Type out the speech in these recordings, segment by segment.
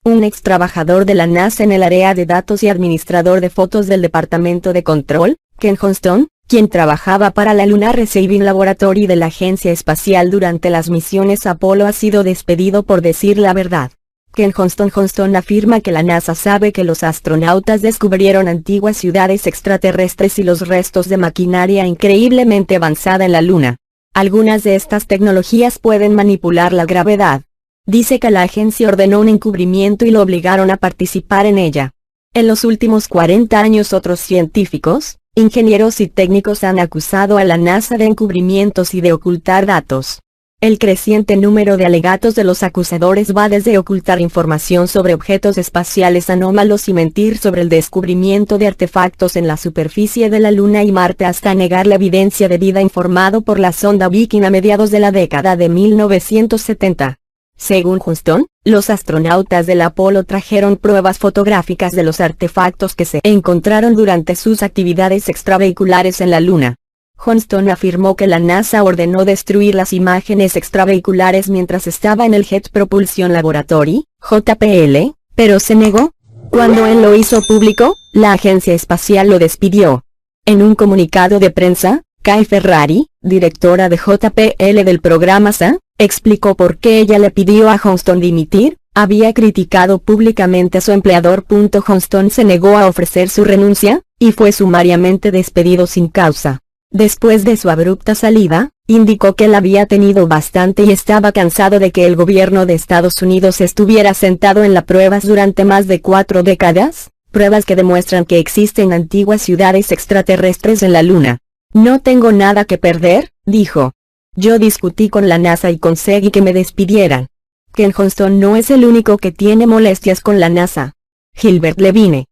un ex trabajador de la NASA en el área de datos y administrador de fotos del Departamento de Control, Ken Johnston, quien trabajaba para la Lunar Receiving Laboratory de la Agencia Espacial durante las misiones Apolo, ha sido despedido por decir la verdad. Ken Johnston afirma que la NASA sabe que los astronautas descubrieron antiguas ciudades extraterrestres y los restos de maquinaria increíblemente avanzada en la Luna. Algunas de estas tecnologías pueden manipular la gravedad. Dice que la agencia ordenó un encubrimiento y lo obligaron a participar en ella. En los últimos 40 años otros científicos, ingenieros y técnicos han acusado a la NASA de encubrimientos y de ocultar datos. El creciente número de alegatos de los acusadores va desde ocultar información sobre objetos espaciales anómalos y mentir sobre el descubrimiento de artefactos en la superficie de la Luna y Marte hasta negar la evidencia de vida informado por la sonda Viking a mediados de la década de 1970. Según Johnston, los astronautas del Apolo trajeron pruebas fotográficas de los artefactos que se encontraron durante sus actividades extravehiculares en la Luna. Johnston afirmó que la NASA ordenó destruir las imágenes extravehiculares mientras estaba en el Jet Propulsion Laboratory, JPL, pero se negó. Cuando él lo hizo público, la agencia espacial lo despidió. En un comunicado de prensa, Kay Ferrari, directora de JPL del programa SA, explicó por qué ella le pidió a Johnston dimitir. Había criticado públicamente a su empleador. Johnston se negó a ofrecer su renuncia, y fue sumariamente despedido sin causa. Después de su abrupta salida, indicó que él había tenido bastante y estaba cansado de que el gobierno de Estados Unidos estuviera sentado en las pruebas durante más de 4 décadas, pruebas que demuestran que existen antiguas ciudades extraterrestres en la Luna. No tengo nada que perder, dijo. Yo discutí con la NASA y conseguí que me despidieran. Ken Johnston no es el único que tiene molestias con la NASA. Gilbert Levine,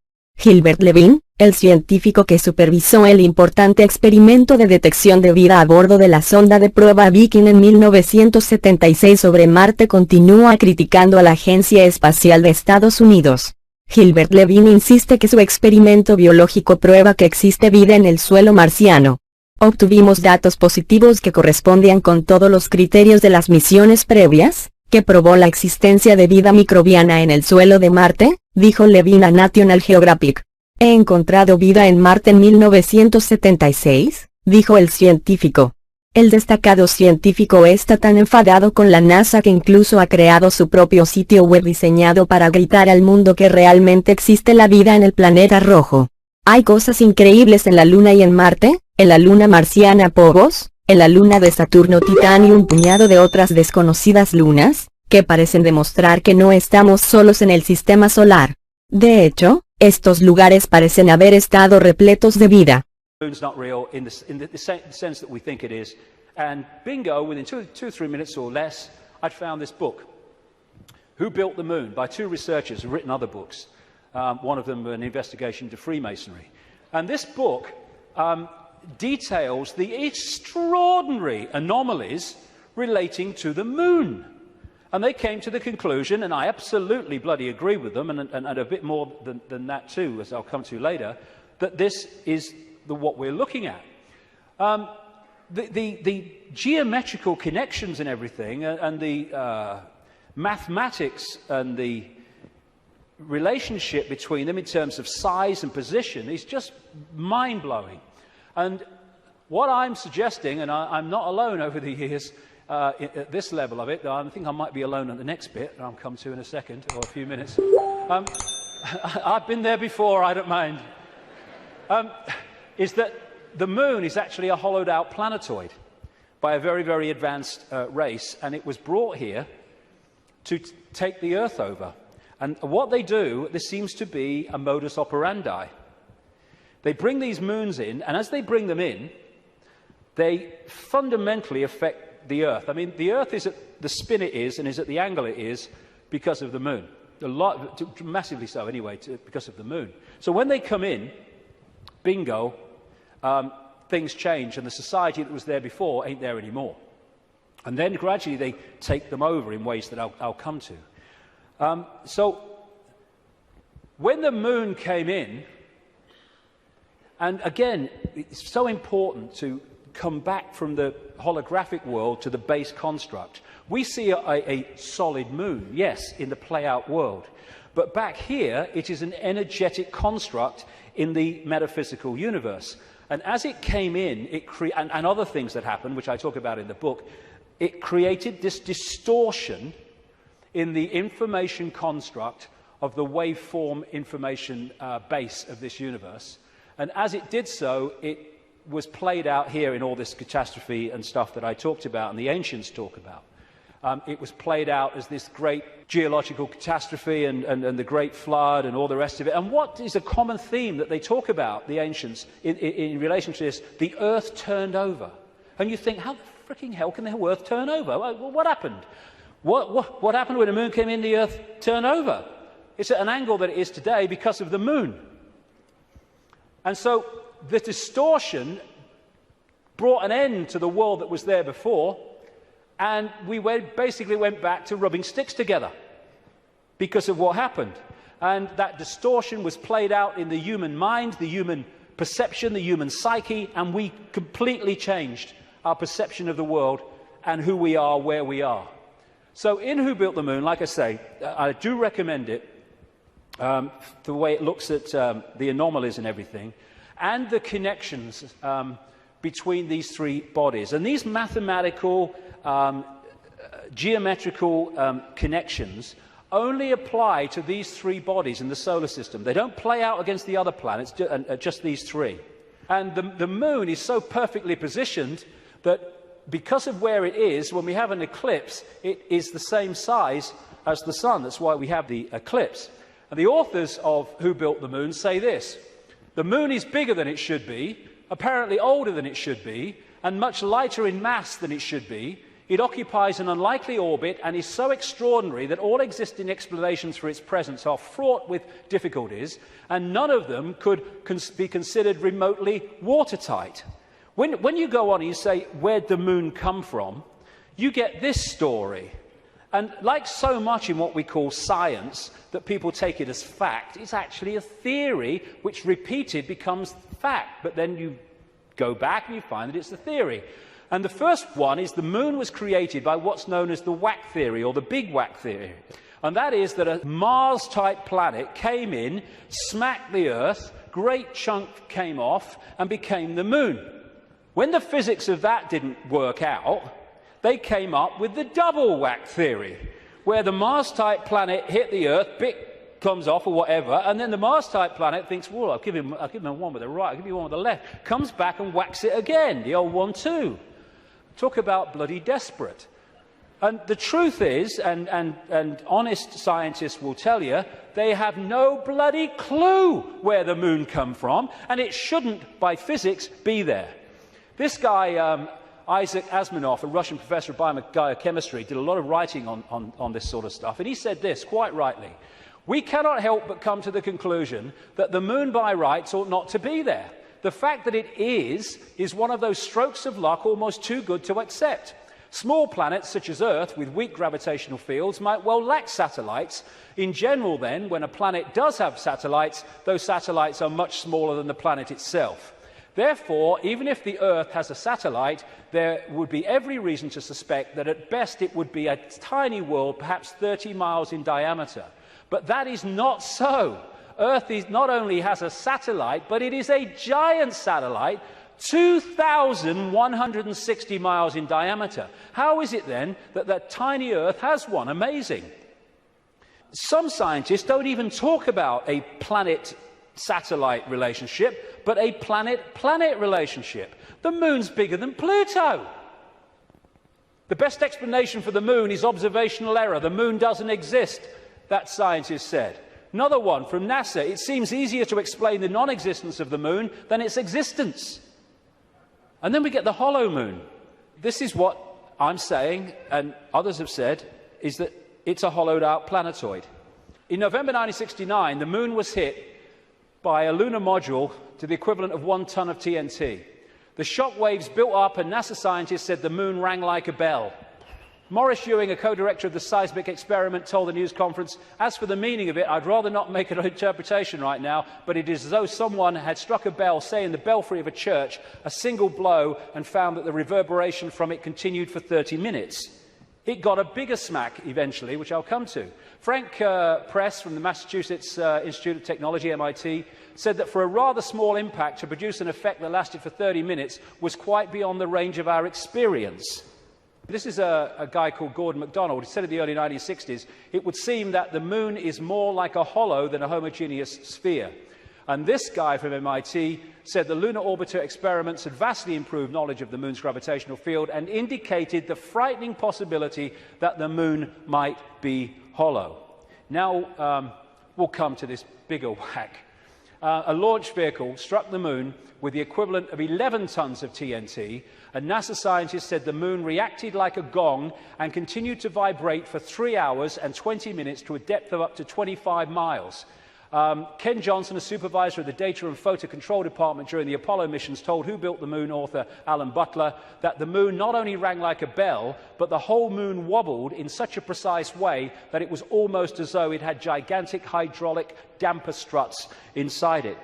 el científico que supervisó el importante experimento de detección de vida a bordo de la sonda de prueba Viking en 1976 sobre Marte, continúa criticando a la Agencia Espacial de Estados Unidos. Gilbert Levine insiste que su experimento biológico prueba que existe vida en el suelo marciano. Obtuvimos datos positivos que correspondían con todos los criterios de las misiones previas, que probó la existencia de vida microbiana en el suelo de Marte, dijo Levine a National Geographic. He encontrado vida en Marte en 1976, dijo el científico. El destacado científico está tan enfadado con la NASA que incluso ha creado su propio sitio web diseñado para gritar al mundo que realmente existe la vida en el planeta rojo. Hay cosas increíbles en la Luna y en Marte, en la Luna marciana Phobos, en la Luna de Saturno Titán y un puñado de otras desconocidas lunas, que parecen demostrar que no estamos solos en el sistema solar. De hecho, estos lugares parecen haber estado repletos de vida. Not real in the sense that we think it is, and bingo, within two or 3 minutes or less, I'd found this book, Who Built the Moon, by 2 researchers who've written other books. One of them an investigation into Freemasonry. And this book details the extraordinary anomalies relating to the moon. And they came to the conclusion, and I absolutely bloody agree with them, and a bit more than that too, as I'll come to later, that this is what we're looking at. The geometrical connections and everything, and the mathematics and the relationship between them in terms of size and position is just mind-blowing. And what I'm suggesting, and I'm not alone over the years at this level of it, I think I might be alone at the next bit, I'll come to in a second, or a few minutes. I've been there before, I don't mind. Is that the moon is actually a hollowed-out planetoid by a very, very advanced race, and it was brought here to take the Earth over. And what they do, there seems to be a modus operandi. They bring these moons in, and as they bring them in, they fundamentally affect the Earth. I mean, the Earth is at the spin it is and is at the angle it is because of the moon. A lot, massively so anyway, because of the moon. So when they come in, bingo, things change, and the society that was there before ain't there anymore. And then gradually they take them over in ways that I'll come to. So when the moon came in, and again, it's so important to come back from the holographic world to the base construct. We see a solid moon, yes, in the play-out world. But back here, it is an energetic construct in the metaphysical universe. And as it came in, and other things that happened, which I talk about in the book, it created this distortion in the information construct of the waveform information base of this universe. And as it did so, it was played out here in all this catastrophe and stuff that I talked about and the ancients talk about. It was played out as this great geological catastrophe and the great flood and all the rest of it. And what is a common theme that they talk about, the ancients, in relation to this? The earth turned over. And you think, how the freaking hell can the earth turn over? Well, what happened? What happened when the moon came in, the earth turned over? It's at an angle that it is today because of the moon. And so the distortion brought an end to the world that was there before, and we basically went back to rubbing sticks together because of what happened. And that distortion was played out in the human mind, the human perception, the human psyche, and we completely changed our perception of the world and who we are, where we are. So in Who Built the Moon, like I say, I do recommend it, the way it looks at the anomalies and everything, and the connections between these three bodies. And these mathematical, geometrical connections only apply to these three bodies in the solar system. They don't play out against the other planets, just these three. And the moon is so perfectly positioned that because of where it is, when we have an eclipse, it is the same size as the sun. That's why we have the eclipse. And the authors of Who Built the Moon say this: the moon is bigger than it should be, apparently older than it should be, and much lighter in mass than it should be. It occupies an unlikely orbit and is so extraordinary that all existing explanations for its presence are fraught with difficulties, and none of them could be considered remotely watertight. When you go on and you say, where'd the moon come from, you get this story. And like so much in what we call science, that people take it as fact, it's actually a theory which repeated becomes fact. But then you go back and you find that it's a theory. And the first one is the moon was created by what's known as the whack theory, or the big whack theory. And that is that a Mars-type planet came in, smacked the Earth, great chunk came off, and became the moon. When the physics of that didn't work out, they came up with the double whack theory, where the Mars-type planet hit the Earth, bit comes off or whatever, and then the Mars-type planet thinks, well, I'll give him one with the right, I'll give you one with the left, comes back and whacks it again, the old 1-2. Talk about bloody desperate. And the truth is, and honest scientists will tell you, they have no bloody clue where the moon come from, and it shouldn't, by physics, be there. This guy, Isaac Asimov, a Russian professor of biochemistry, did a lot of writing on this sort of stuff, and he said this, quite rightly: we cannot help but come to the conclusion that the moon by rights ought not to be there. The fact that it is one of those strokes of luck almost too good to accept. Small planets such as Earth with weak gravitational fields might well lack satellites. In general then, when a planet does have satellites, those satellites are much smaller than the planet itself. Therefore, even if the Earth has a satellite, there would be every reason to suspect that at best it would be a tiny world, perhaps 30 miles in diameter. But that is not so. Earth not only has a satellite, but it is a giant satellite, 2,160 miles in diameter. How is it then that that tiny Earth has one? Amazing. Some scientists don't even talk about a planet-satellite relationship, but a planet-planet relationship. The moon's bigger than Pluto. The best explanation for the moon is observational error. The moon doesn't exist, that scientist said. Another one from NASA: it seems easier to explain the non-existence of the moon than its existence. And then we get the hollow moon. This is what I'm saying, and others have said, is that it's a hollowed-out planetoid. In November 1969, the moon was hit by a lunar module to the equivalent of 1 ton of TNT. The shock waves built up, and NASA scientists said the moon rang like a bell. Maurice Ewing, a co-director of the seismic experiment, told the news conference, "As for the meaning of it, I'd rather not make an interpretation right now, but it is as though someone had struck a bell, say in the belfry of a church, a single blow, and found that the reverberation from it continued for 30 minutes. It got a bigger smack eventually, which I'll come to. Frank Press from the Massachusetts Institute of Technology, MIT, said that for a rather small impact to produce an effect that lasted for 30 minutes was quite beyond the range of our experience. This is a guy called Gordon MacDonald. He said in the early 1960s, it would seem that the moon is more like a hollow than a homogeneous sphere. And this guy from MIT said the lunar orbiter experiments had vastly improved knowledge of the moon's gravitational field and indicated the frightening possibility that the moon might be hollow. Now we'll come to this bigger whack. A launch vehicle struck the moon with the equivalent of 11 tons of TNT, and NASA scientists said the moon reacted like a gong and continued to vibrate for 3 hours and 20 minutes to a depth of up to 25 miles. Ken Johnson, a supervisor of the Data and Photo Control Department during the Apollo missions, told Who Built the Moon author Alan Butler that the moon not only rang like a bell, but the whole moon wobbled in such a precise way that it was almost as though it had gigantic hydraulic damper struts inside it.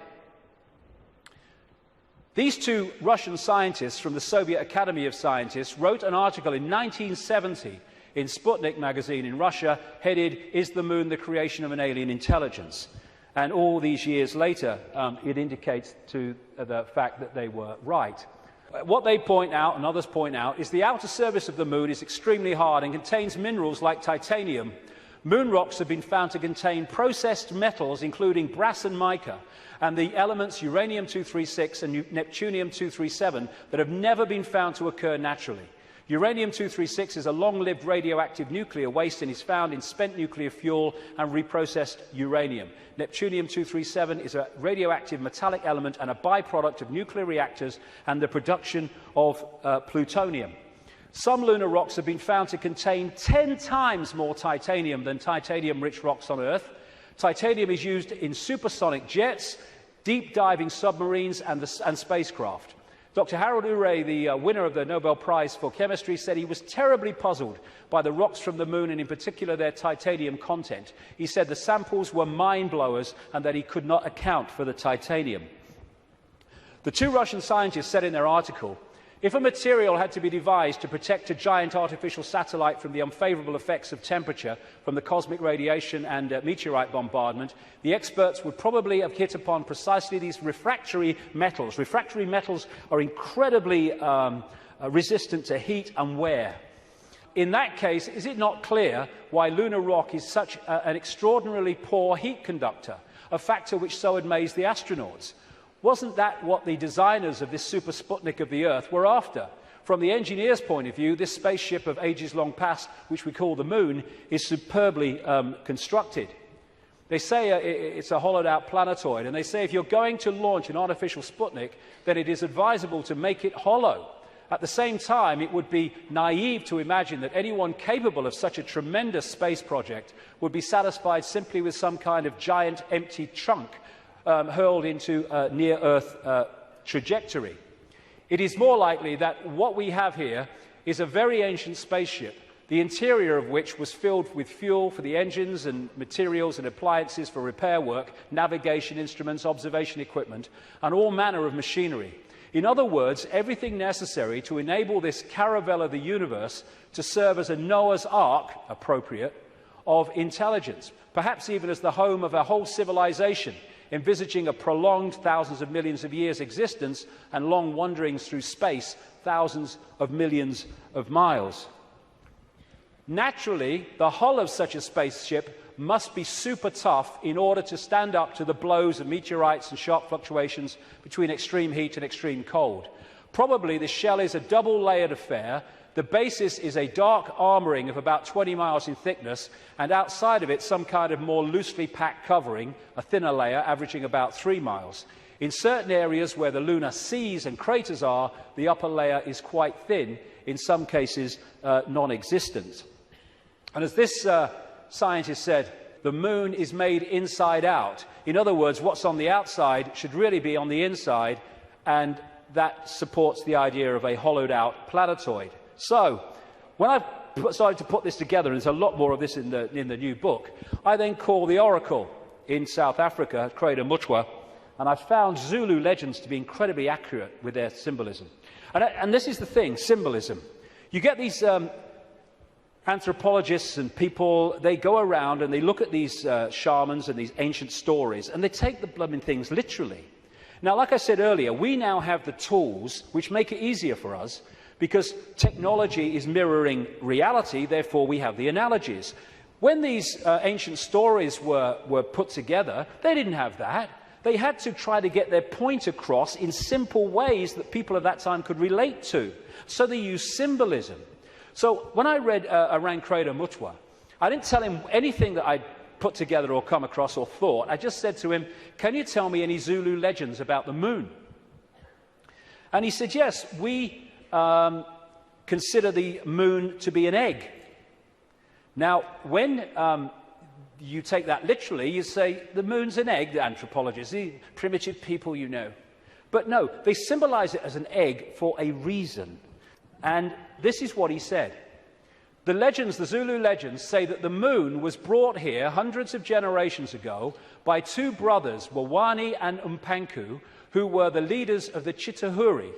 These two Russian scientists from the Soviet Academy of Scientists wrote an article in 1970 in Sputnik magazine in Russia headed, "Is the Moon the Creation of an Alien Intelligence?" And all these years later, it indicates to the fact that they were right. What they point out, and others point out, is the outer surface of the Moon is extremely hard and contains minerals like titanium. Moon rocks have been found to contain processed metals, including brass and mica, and the elements uranium-236 and neptunium-237 that have never been found to occur naturally. Uranium-236 is a long-lived radioactive nuclear waste and is found in spent nuclear fuel and reprocessed uranium. Neptunium-237 is a radioactive metallic element and a byproduct of nuclear reactors and the production of plutonium. Some lunar rocks have been found to contain 10 times more titanium than titanium-rich rocks on Earth. Titanium is used in supersonic jets, deep-diving submarines, and spacecraft. Dr. Harold Urey, the winner of the Nobel Prize for Chemistry, said he was terribly puzzled by the rocks from the moon and in particular their titanium content. He said the samples were mind-blowers and that he could not account for the titanium. The two Russian scientists said in their article, if a material had to be devised to protect a giant artificial satellite from the unfavorable effects of temperature from the cosmic radiation and meteorite bombardment, the experts would probably have hit upon precisely these refractory metals. Refractory metals are incredibly resistant to heat and wear. In that case, is it not clear why lunar rock is such an extraordinarily poor heat conductor, a factor which so amazed the astronauts? Wasn't that what the designers of this super Sputnik of the Earth were after? From the engineer's point of view, this spaceship of ages long past, which we call the Moon, is superbly constructed. They say it's a hollowed-out planetoid, and they say if you're going to launch an artificial Sputnik, then it is advisable to make it hollow. At the same time, it would be naive to imagine that anyone capable of such a tremendous space project would be satisfied simply with some kind of giant empty trunk hurled into a near-Earth trajectory. It is more likely that what we have here is a very ancient spaceship, the interior of which was filled with fuel for the engines and materials and appliances for repair work, navigation instruments, observation equipment, and all manner of machinery. In other words, everything necessary to enable this caravel of the universe to serve as a Noah's Ark, appropriate, of intelligence, perhaps even as the home of a whole civilization, envisaging a prolonged thousands of millions of years existence and long wanderings through space, thousands of millions of miles. Naturally, the hull of such a spaceship must be super tough in order to stand up to the blows of meteorites and sharp fluctuations between extreme heat and extreme cold. Probably the shell is a double-layered affair. The basis is a dark armouring of about 20 miles in thickness, and outside of it some kind of more loosely packed covering, a thinner layer averaging about 3 miles. In certain areas where the lunar seas and craters are, the upper layer is quite thin, in some cases non-existent. And as this scientist said, the moon is made inside out. In other words, what's on the outside should really be on the inside, and that supports the idea of a hollowed-out planetoid. So, when I've started to put this together, and there's a lot more of this in the new book, I then call the oracle in South Africa, querido, mostrarlas, and I found Zulu legends to be incredibly accurate with their symbolism. And this is the thing, symbolism. You get these anthropologists and people, they go around and they look at these shamans and these ancient stories, and they take the blooming things literally. Now, like I said earlier, we now have the tools which make it easier for us, because technology is mirroring reality, therefore we have the analogies. When these ancient stories were put together, they didn't have that. They had to try to get their point across in simple ways that people of that time could relate to. So they used symbolism. So when I read around querido, mostrarlas, I didn't tell him anything that I'd put together or come across or thought. I just said to him, can you tell me any Zulu legends about the moon? And he said, yes, we consider the moon to be an egg. Now, when you take that literally, you say, the moon's an egg, the anthropologists, the primitive people you know. But no, they symbolize it as an egg for a reason. And this is what he said. The legends, the Zulu legends, say that the moon was brought here hundreds of generations ago by two brothers, Wawani and Umpanku, who were the leaders of the Chitahuri.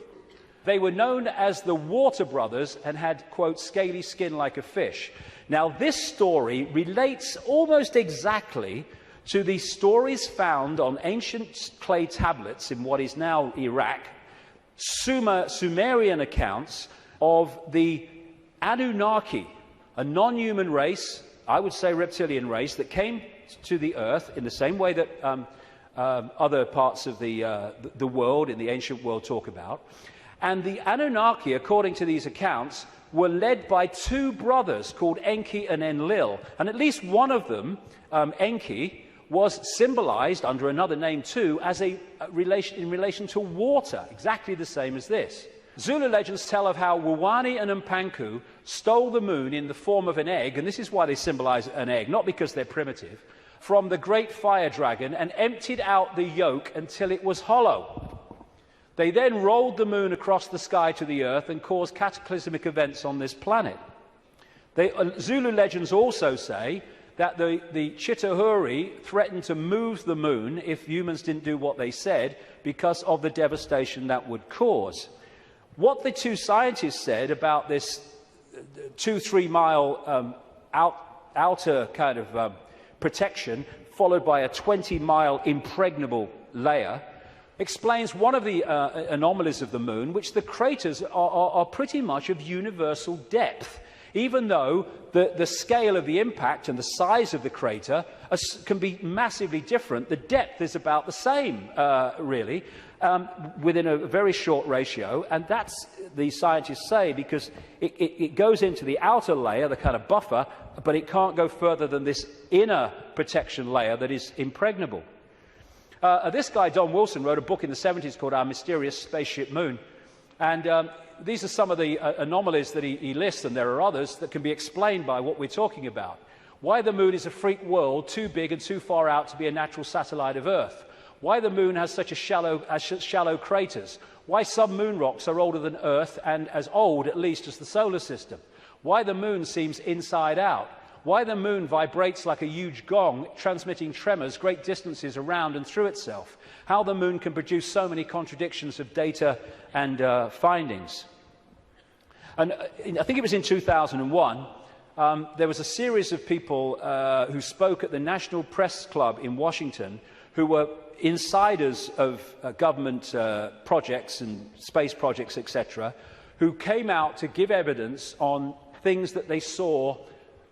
They were known as the Water Brothers and had, quote, scaly skin like a fish. Now, this story relates almost exactly to the stories found on ancient clay tablets in what is now Iraq, Sumerian accounts of the Anunnaki, a non-human race, I would say reptilian race, that came to the earth in the same way that other parts of the world, in the ancient world, talk about. And the Anunnaki, according to these accounts, were led by two brothers called Enki and Enlil. And at least one of them, Enki, was symbolized under another name too as in relation to water, exactly the same as this. Zulu legends tell of how Wawani and Umpanku stole the moon in the form of an egg, and this is why they symbolize an egg, not because they're primitive, from the great fire dragon and emptied out the yolk until it was hollow. They then rolled the moon across the sky to the earth and caused cataclysmic events on this planet. Zulu legends also say that the Chitahuri threatened to move the moon if humans didn't do what they said because of the devastation that would cause. What the two scientists said about this 2-3 mile outer kind of protection, followed by a 20-mile impregnable layer, explains one of the anomalies of the moon, which the craters are pretty much of universal depth. Even though the scale of the impact and the size of the crater can be massively different, the depth is about the same, really, within a very short ratio. And that's, the scientists say, because it goes into the outer layer, the kind of buffer, but it can't go further than this inner protection layer that is impregnable. This guy, Don Wilson, wrote a book in the 70s called Our Mysterious Spaceship Moon. And these are some of the anomalies that he lists, and there are others that can be explained by what we're talking about. Why the moon is a freak world, too big and too far out to be a natural satellite of Earth. Why the moon has such shallow craters. Why some moon rocks are older than Earth and as old, at least, as the solar system. Why the moon seems inside out. Why the moon vibrates like a huge gong, transmitting tremors great distances around and through itself. How the moon can produce so many contradictions of data and findings. And I think it was in 2001, there was a series of people who spoke at the National Press Club in Washington who were insiders of government projects and space projects, etc., who came out to give evidence on things that they saw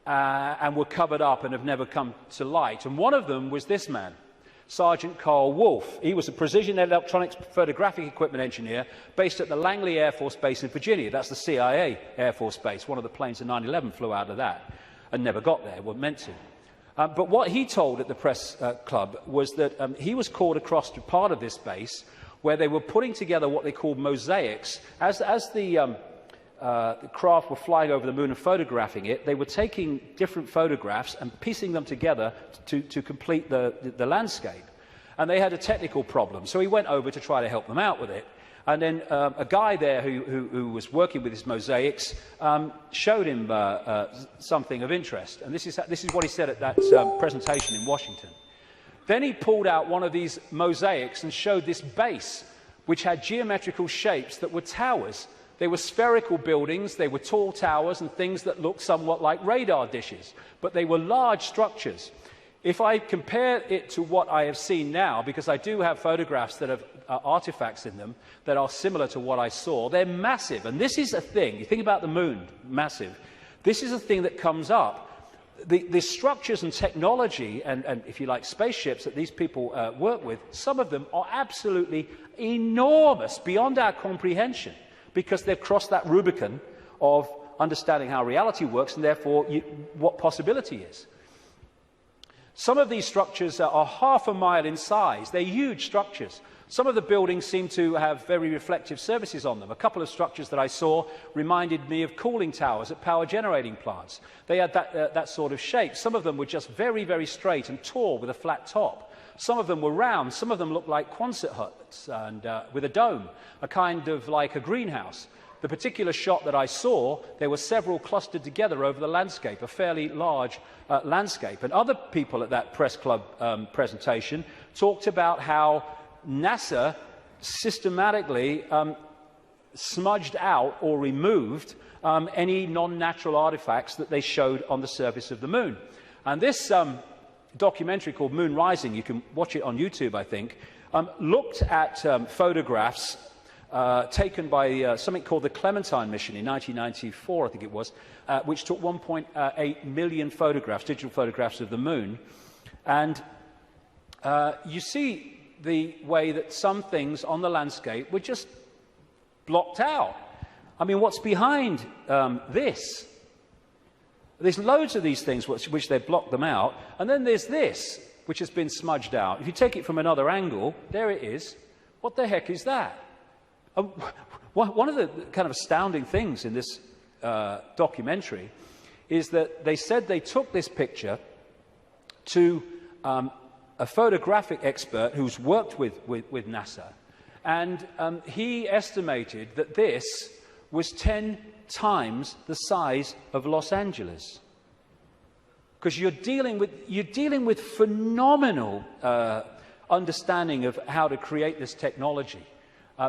and were covered up and have never come to light. And one of them was this man, Sergeant Carl Wolfe. He was a precision electronics photographic equipment engineer based at the Langley Air Force Base in Virginia. That's the CIA Air Force Base. One of the planes in 9/11 flew out of that and never got there, weren't meant to. But what he told at the press club was that he was called across to part of this base where they were putting together what they called mosaics. As the craft were flying over the moon and photographing it, they were taking different photographs and piecing them together to complete the landscape. And they had a technical problem, so he went over to try to help them out with it. And then a guy there who was working with his mosaics showed him something of interest. And this is what he said at that presentation in Washington. Then he pulled out one of these mosaics and showed this base, which had geometrical shapes that were towers. They were spherical buildings, they were tall towers and things that looked somewhat like radar dishes, but they were large structures. If I compare it to what I have seen now, because I do have photographs that have artifacts in them that are similar to what I saw, they're massive. And this is a thing, you think about the moon, massive. This is a thing that comes up. The structures and technology and, if you like, spaceships that these people work with, some of them are absolutely enormous, beyond our comprehension, because they've crossed that Rubicon of understanding how reality works and therefore what possibility is. Some of these structures are half a mile in size. They're huge structures. Some of the buildings seem to have very reflective surfaces on them. A couple of structures that I saw reminded me of cooling towers at power generating plants. They had that sort of shape. Some of them were just very, very straight and tall with a flat top. Some of them were round. Some of them looked like Quonset huts and with a dome, a kind of like a greenhouse. The particular shot that I saw, there were several clustered together over the landscape, a fairly large landscape. And other people at that press club presentation talked about how NASA systematically smudged out or removed any non-natural artifacts that they showed on the surface of the moon. And this documentary called Moon Rising, you can watch it on YouTube, I think, looked at photographs taken by something called the Clementine mission in 1994, I think it was, which took 1.8 million photographs, digital photographs of the moon. And you see the way that some things on the landscape were just blocked out. I mean, what's behind this? There's loads of these things which they've blocked them out, and then there's this, which has been smudged out. If you take it from another angle, there it is. What the heck is that? One of the kind of astounding things in this documentary is that they said they took this picture to a photographic expert who's worked with NASA, and he estimated that this was 10 times the size of Los Angeles. Because you're dealing with phenomenal understanding of how to create this technology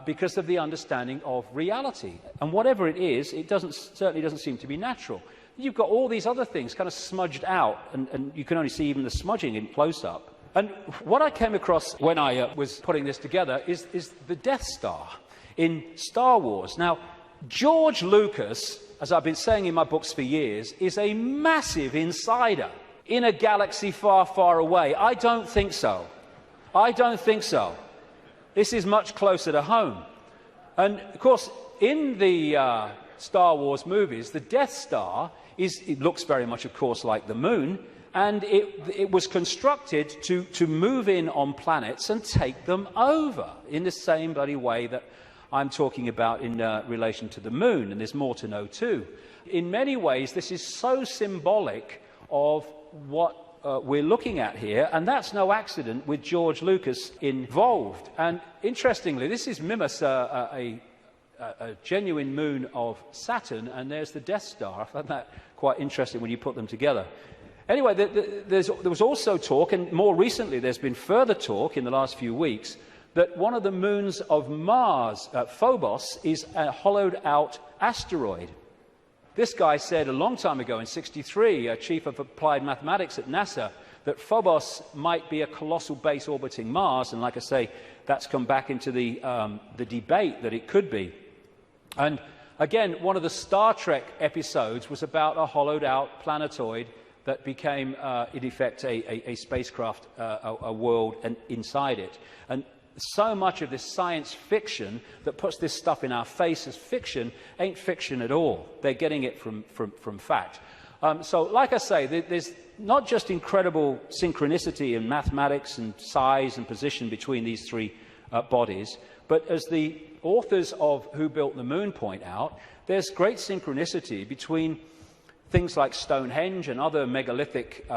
because of the understanding of reality. And whatever it is, it certainly doesn't seem to be natural. You've got all these other things kind of smudged out, and you can only see even the smudging in close-up. And what I came across when I was putting this together is the Death Star in Star Wars. Now, George Lucas, as I've been saying in my books for years, is a massive insider in a galaxy far, far away. I don't think so. I don't think so. This is much closer to home. And, of course, in the Star Wars movies, the Death Star it looks very much, of course, like the moon, and it was constructed to move in on planets and take them over in the same bloody way that I'm talking about in relation to the moon, and there's more to know too. In many ways, this is so symbolic of what we're looking at here, and that's no accident with George Lucas involved. And interestingly, this is Mimas, a genuine moon of Saturn, and there's the Death Star. I found that quite interesting when you put them together. Anyway, there was also talk, and more recently there's been further talk in the last few weeks, that one of the moons of Mars, Phobos, is a hollowed-out asteroid. This guy said a long time ago, in '63, chief of applied mathematics at NASA, that Phobos might be a colossal base orbiting Mars, and like I say, that's come back into the debate that it could be. And again, one of the Star Trek episodes was about a hollowed-out planetoid that became, in effect, a spacecraft, a world, and inside it. And so much of this science fiction that puts this stuff in our face as fiction ain't fiction at all. They're getting it from fact. So, like I say, there's not just incredible synchronicity in mathematics and size and position between these three bodies, but as the authors of Who Built the Moon point out, there's great synchronicity between things like Stonehenge and other megalithic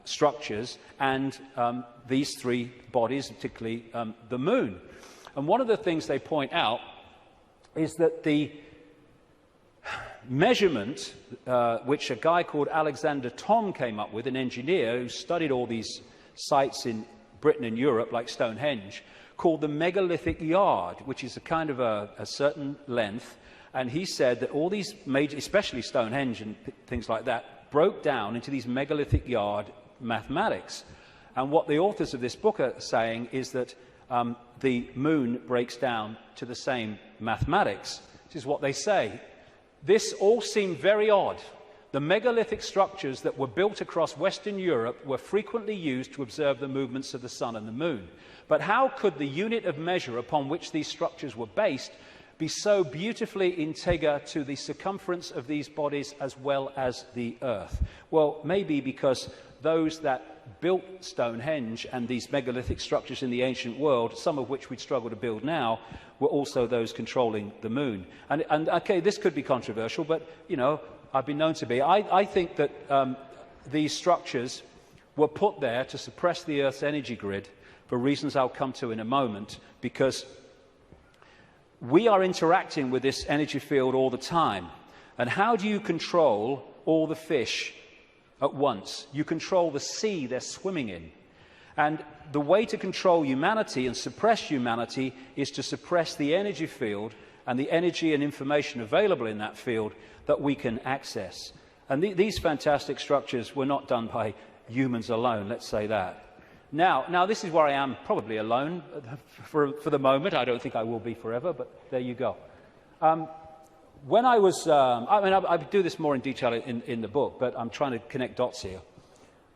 structures and these three bodies, particularly the moon. And one of the things they point out is that the measurement, which a guy called Alexander Thom came up with, an engineer who studied all these sites in Britain and Europe, like Stonehenge, called the megalithic yard, which is a kind of a certain length. And he said that all these major, especially Stonehenge and things like that, broke down into these megalithic yard mathematics. And what the authors of this book are saying is that the moon breaks down to the same mathematics. This is what they say. This all seemed very odd. The megalithic structures that were built across Western Europe were frequently used to observe the movements of the sun and the moon. But how could the unit of measure upon which these structures were based be so beautifully integer to the circumference of these bodies as well as the Earth? Well, maybe because those that built Stonehenge and these megalithic structures in the ancient world, some of which we'd struggle to build now, were also those controlling the moon. And okay, this could be controversial, but, you know, I've been known to be. I think that these structures were put there to suppress the Earth's energy grid for reasons I'll come to in a moment, because we are interacting with this energy field all the time. And how do you control all the fish at once? You control the sea they're swimming in. And the way to control humanity and suppress humanity is to suppress the energy field and the energy and information available in that field that we can access. And these fantastic structures were not done by humans alone, let's say that. Now this is where I am probably alone for the moment. I don't think I will be forever, but there you go. When I was, I do this more in detail in the book, but I'm trying to connect dots here.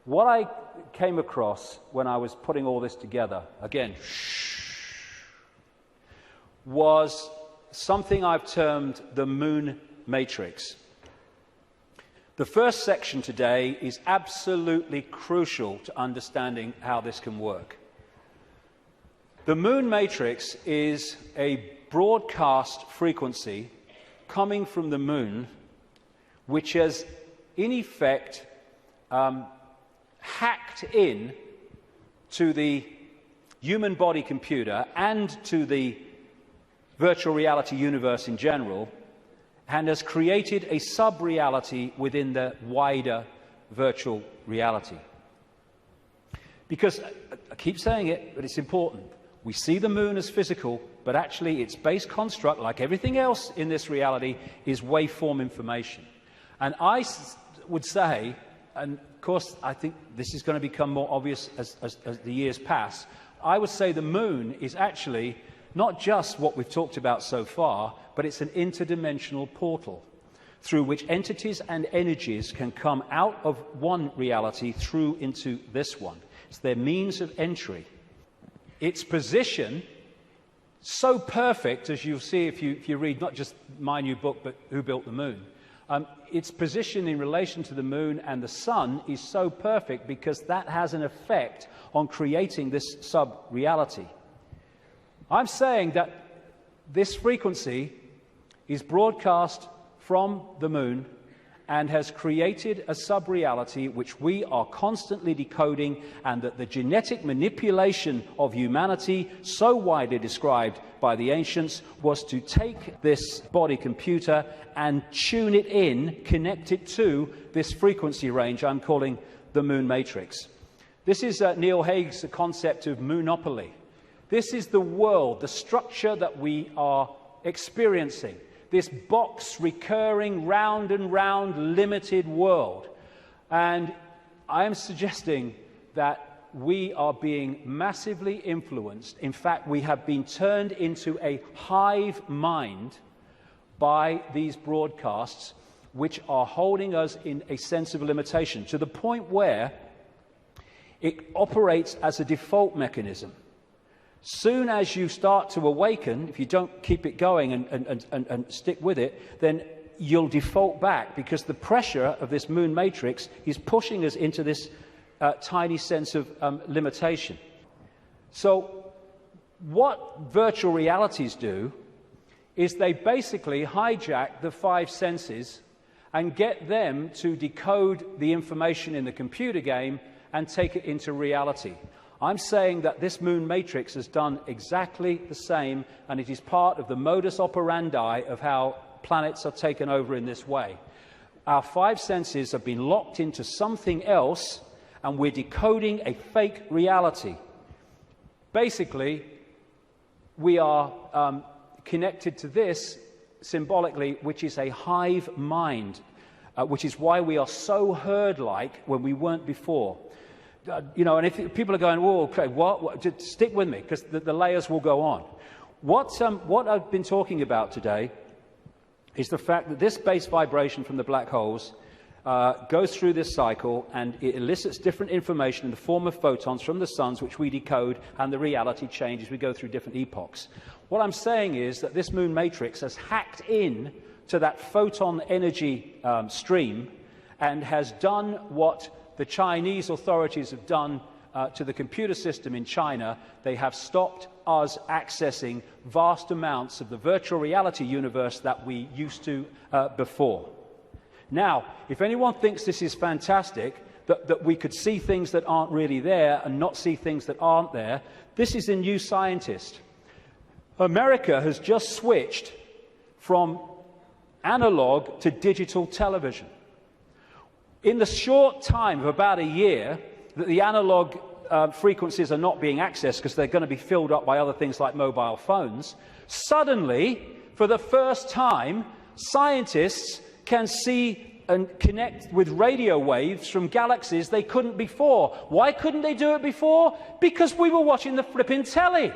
What I came across when I was putting all this together, again, was something I've termed the moon matrix. The first section today is absolutely crucial to understanding how this can work. The moon matrix is a broadcast frequency coming from the moon, which has, in effect, hacked in to the human body computer and to the virtual reality universe in general, and has created a sub-reality within the wider virtual reality. Because, I keep saying it, but it's important, we see the moon as physical, but actually its base construct, like everything else in this reality, is waveform information. And I would say, and of course I think this is going to become more obvious as the years pass, I would say the moon is actually not just what we've talked about so far, but it's an interdimensional portal through which entities and energies can come out of one reality through into this one. It's their means of entry. Its position, so perfect, as you'll see if you read not just my new book, but Who Built the Moon, its position in relation to the moon and the sun is so perfect because that has an effect on creating this sub-reality. I'm saying that this frequency is broadcast from the moon and has created a sub-reality which we are constantly decoding, and that the genetic manipulation of humanity, so widely described by the ancients, was to take this body computer and tune it in, connect it to this frequency range I'm calling the moon matrix. This is Neil Haig's concept of moonopoly. This is the world, the structure that we are experiencing, this box recurring round and round limited world. And I am suggesting that we are being massively influenced. In fact, we have been turned into a hive mind by these broadcasts, which are holding us in a sense of limitation, to the point where it operates as a default mechanism. Soon as you start to awaken, if you don't keep it going and stick with it, then you'll default back, because the pressure of this moon matrix is pushing us into this tiny sense of limitation. So what virtual realities do is they basically hijack the five senses and get them to decode the information in the computer game and take it into reality. I'm saying that this moon matrix has done exactly the same, and it is part of the modus operandi of how planets are taken over in this way. Our five senses have been locked into something else, and we're decoding a fake reality. Basically, we are connected to this symbolically, which is a hive mind, which is why we are so herd-like when we weren't before. And if people are going, "Whoa, okay, what?" Just stick with me, because the layers will go on. What I've been talking about today is the fact that this base vibration from the black holes goes through this cycle, and it elicits different information in the form of photons from the suns, which we decode, and the reality changes. We go through different epochs. What I'm saying is that this moon matrix has hacked in to that photon energy stream and has done what the Chinese authorities have done to the computer system in China. They have stopped us accessing vast amounts of the virtual reality universe that we used to before. Now, if anyone thinks this is fantastic, that we could see things that aren't really there and not see things that aren't there, this is a new scientist. America has just switched from analog to digital television. In the short time of about a year that the analog frequencies are not being accessed because they're going to be filled up by other things like mobile phones, suddenly, for the first time, scientists can see and connect with radio waves from galaxies they couldn't before. Why couldn't they do it before? Because we were watching the flipping telly.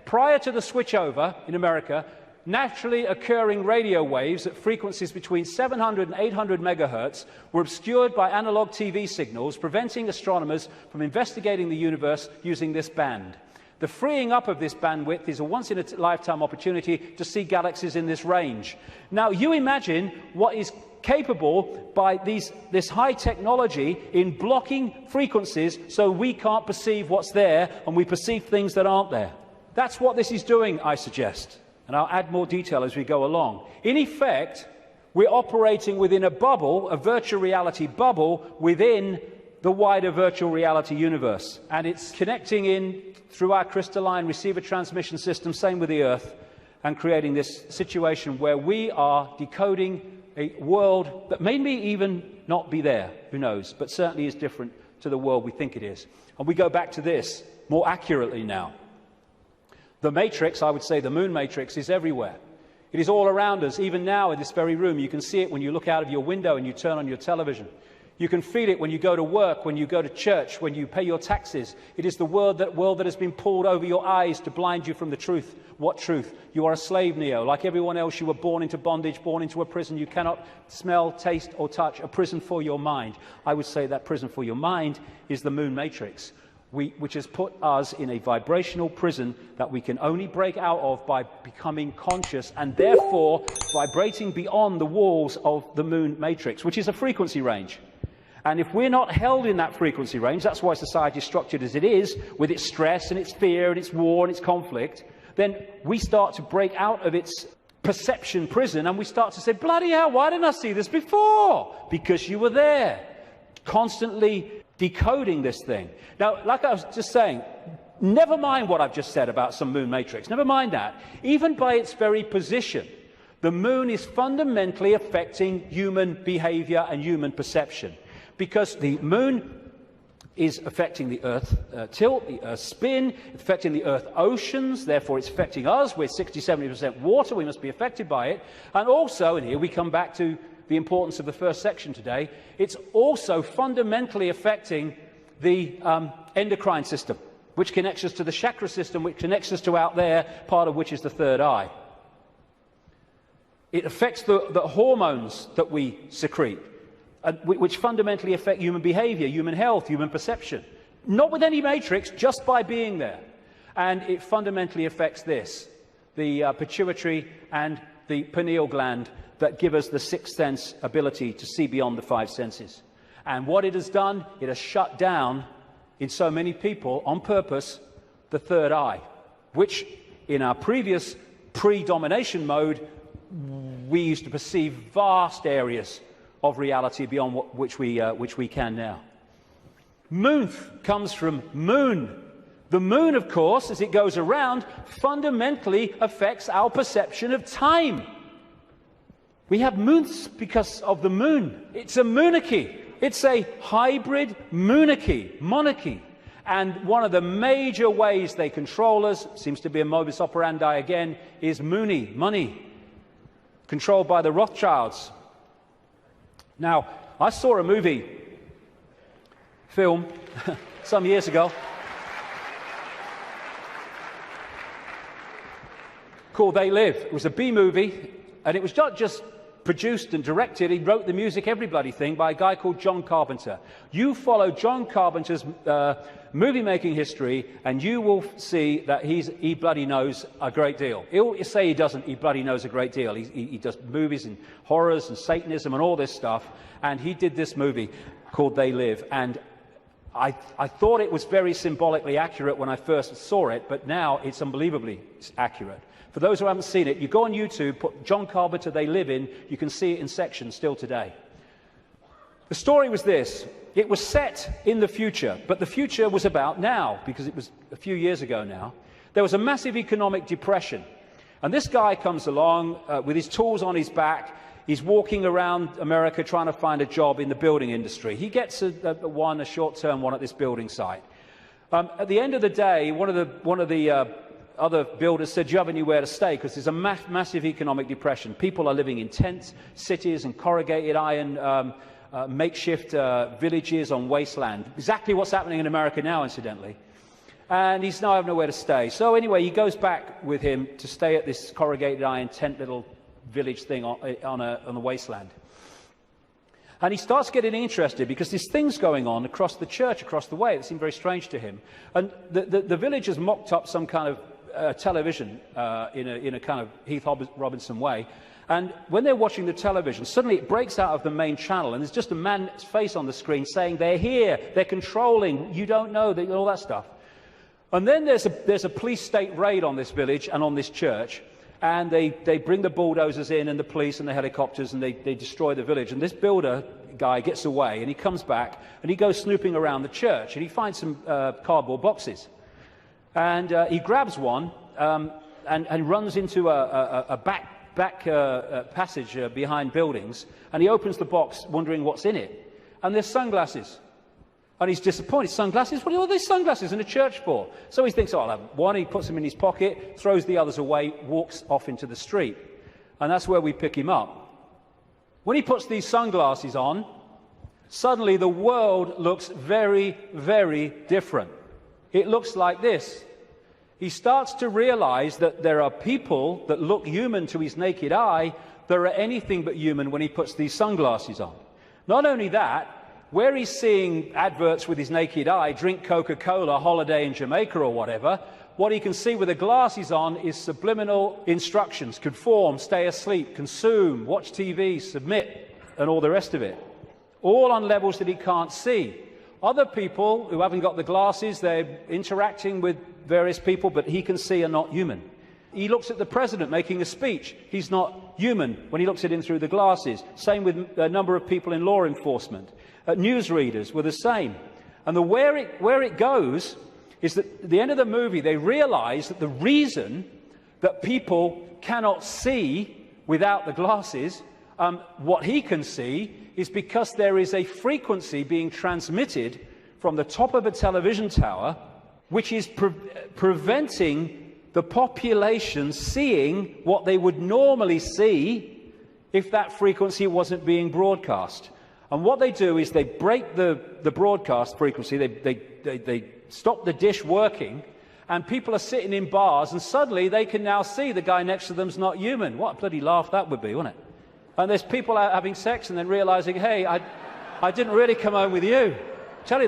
Prior to the switchover in America, naturally occurring radio waves at frequencies between 700 and 800 megahertz were obscured by analog TV signals, preventing astronomers from investigating the universe using this band. The freeing up of this bandwidth is a once-in-a-lifetime opportunity to see galaxies in this range. Now, you imagine what is capable by this high technology in blocking frequencies so we can't perceive what's there and we perceive things that aren't there. That's what this is doing, I suggest. And I'll add more detail as we go along. In effect, we're operating within a bubble, a virtual reality bubble, within the wider virtual reality universe. And it's connecting in through our crystalline receiver transmission system, same with the Earth, and creating this situation where we are decoding a world that may even not be there, who knows, but certainly is different to the world we think it is. And we go back to this more accurately now. The matrix, I would say the moon matrix, is everywhere. It is all around us, even now in this very room. You can see it when you look out of your window and you turn on your television. You can feel it when you go to work, when you go to church, when you pay your taxes. It is the world that has been pulled over your eyes to blind you from the truth. What truth? You are a slave, Neo. Like everyone else, you were born into bondage, born into a prison. You cannot smell, taste, or touch. A prison for your mind. I would say that prison for your mind is the moon matrix, which has put us in a vibrational prison that we can only break out of by becoming conscious and therefore vibrating beyond the walls of the moon matrix, which is a frequency range. And if we're not held in that frequency range, that's why society is structured as it is, with its stress and its fear and its war and its conflict, then we start to break out of its perception prison and we start to say, bloody hell, why didn't I see this before? Because you were there, constantly decoding this thing. Now, like I was just saying, never mind what I've just said about some moon matrix, never mind that. Even by its very position, the moon is fundamentally affecting human behavior and human perception. Because the moon is affecting the Earth tilt, the Earth spin, affecting the Earth oceans, therefore it's affecting us. We're 60-70% water, we must be affected by it. And also, and here we come back to the importance of the first section today, it's also fundamentally affecting the endocrine system, which connects us to the chakra system, which connects us to out there, part of which is the third eye. It affects the hormones that we secrete, which fundamentally affect human behavior, human health, human perception. Not with any matrix, just by being there. And it fundamentally affects this, the pituitary and the pineal gland that give us the sixth sense ability to see beyond the five senses. And what it has done, it has shut down, in so many people, on purpose, the third eye, which in our previous pre-domination mode, we used to perceive vast areas of reality beyond which we can now. Moonth comes from moon. The moon, of course, as it goes around, fundamentally affects our perception of time. We have moonths because of the moon. It's a monarchy. It's a hybrid monarchy. And one of the major ways they control us, seems to be a modus operandi again, is money, controlled by the Rothschilds. Now, I saw a film, some years ago, called They Live. It was a B-movie, and it was not just produced and directed, he wrote the music, every bloody thing, by a guy called John Carpenter. You follow John Carpenter's movie-making history, and you will see that he bloody knows a great deal. He'll say he doesn't, he bloody knows a great deal. He does movies and horrors and Satanism and all this stuff, and he did this movie called They Live, and I thought it was very symbolically accurate when I first saw it, but now it's unbelievably accurate. For those who haven't seen it, you go on YouTube, put John Carpenter They Live in, you can see it in sections still today. The story was this. It was set in the future, but the future was about now, because it was a few years ago now. There was a massive economic depression, and this guy comes along with his tools on his back. He's walking around America trying to find a job in the building industry. He gets a short-term one at this building site. At the end of the day, one of the other builders said, "Do you have anywhere to stay?" Because there's a massive economic depression. People are living in tent cities and corrugated iron makeshift villages on wasteland. Exactly what's happening in America now, incidentally. And he's now having nowhere to stay. So anyway, he goes back with him to stay at this corrugated iron tent little village thing on the wasteland. And he starts getting interested because there's things going on across the church, across the way, that seem very strange to him. And the villagers mocked up some kind of television in a kind of Heath Robinson way. And when they're watching the television, suddenly it breaks out of the main channel, and there's just a man's face on the screen saying, "They're here, they're controlling, you don't know," all that stuff. And then there's a police state raid on this village and on this church, and they bring the bulldozers in and the police and the helicopters, and they destroy the village. And this builder guy gets away, and he comes back, and he goes snooping around the church, and he finds some cardboard boxes. And he grabs one and runs into a back passage behind buildings, and he opens the box wondering what's in it. And there's sunglasses. And he's disappointed. Sunglasses? What are all these sunglasses in a church for? So he thinks, "Oh, I'll have one." He puts them in his pocket, throws the others away, walks off into the street. And that's where we pick him up. When he puts these sunglasses on, suddenly the world looks very, very different. It looks like this. He starts to realize that there are people that look human to his naked eye that are anything but human when he puts these sunglasses on. Not only that, where he's seeing adverts with his naked eye, drink Coca-Cola, holiday in Jamaica or whatever, what he can see with the glasses on is subliminal instructions: conform, stay asleep, consume, watch TV, submit, and all the rest of it. All on levels that he can't see. Other people who haven't got the glasses, they're interacting with various people, but he can see are not human. He looks at the president making a speech. He's not human when he looks at him through the glasses. Same with a number of people in law enforcement. Newsreaders were the same. And where it goes is that at the end of the movie, they realize that the reason that people cannot see without the glasses, what he can see, is because there is a frequency being transmitted from the top of a television tower, which is preventing the population seeing what they would normally see if that frequency wasn't being broadcast. And what they do is they break the broadcast frequency, they stop the dish working, and people are sitting in bars, and suddenly they can now see the guy next to them's not human. What a bloody laugh that would be, wouldn't it? And there's people out having sex and then realizing, hey, I didn't really come home with you. Tell you